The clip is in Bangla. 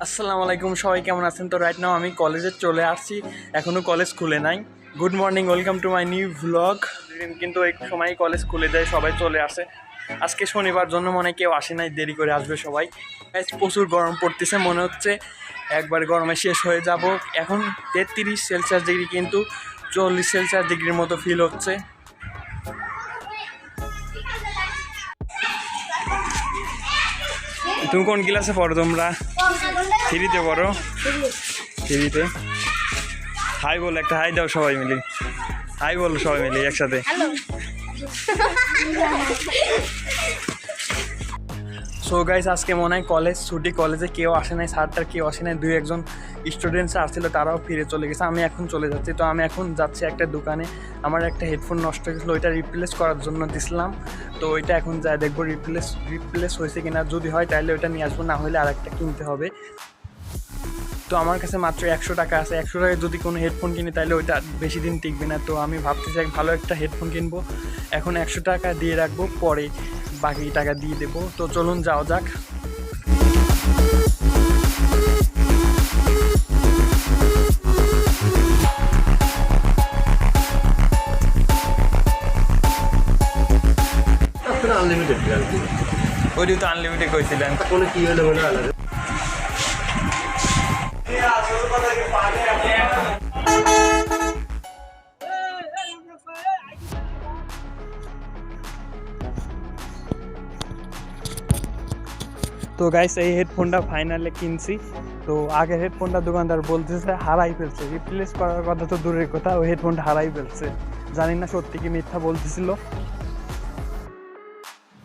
আসসালামু আলাইকুম, সবাই কেমন আছেন? তো রাইট নাও আমি কলেজে চলে আসছি, এখনও কলেজ খুলে নাই। Good morning, welcome to my new vlog. কিন্তু এই সময় কলেজ খুলে যায়, সবাই চলে আসে। আজকে শনিবার জন্য মনে হয় কেউ আসে নাই, দেরি করে আসবে সবাই। প্রচুর গরম পড়তেছে, মনে হচ্ছে একবার গরমে শেষ হয়ে যাব। এখন 33 সেলসিয়াস ডিগ্রি, কিন্তু 40 সেলসিয়াস ডিগ্রির মতো ফিল হচ্ছে। তুমি কোন ক্লাসে পড়ো? তোমরা থ্রিতে পড়ো? থ্রিতে। হাই বলো, একটা হাই দাও সবাই মিলে। হাই বলো সবাই মিলে একসাথে। সো গাইস, আজকে মনে হয় কলেজ ছুটি, কলেজে কেউ আসে নাই, স্যারটার কেউ আসে নাই। 2-1 স্টুডেন্টস আসছিল, তারাও ফিরে চলে গেছে। আমি এখন চলে যাচ্ছি। তো আমি এখন যাচ্ছি একটা দোকানে। আমার একটা হেডফোন নষ্ট হয়েছিল, ওইটা রিপ্লেস করার জন্য দিছিলাম। তো ওইটা এখন যাই দেখবো রিপ্লেস হয়েছে কিনা। যদি হয় তাহলে ওইটা নিয়ে আসবো, না হলে আর একটা কিনতে হবে। তো আমার কাছে মাত্র 100 টাকা আছে। 100 টাকায় যদি কোনো হেডফোন কিনি তাহলে ওইটা বেশি দিন টিকবে না। তো আমি ভাবতেছি ভালো একটা হেডফোন কিনবো। এখন 100 টাকা দিয়ে রাখবো, পরে বাকি টাকা দিয়ে দেবো। তো চলুন যাওয়া যাক। আনলিমিটেড ওই তো আনলিমিটেড করেছিলেন। কোনো কি হলো বলে আলাদা। তো গাইস, এই হেডফোনটা ফাইনালে কিনছি। তো আগের হেডফোনটা দোকানদার বলতেছে হারাই ফেলছে, রিপ্লেস করার কথা তো দূরের কথা, ওই হেডফোনটা হারাই ফেলছে। জানি না সত্যি কি মিথ্যা বলতেছিল।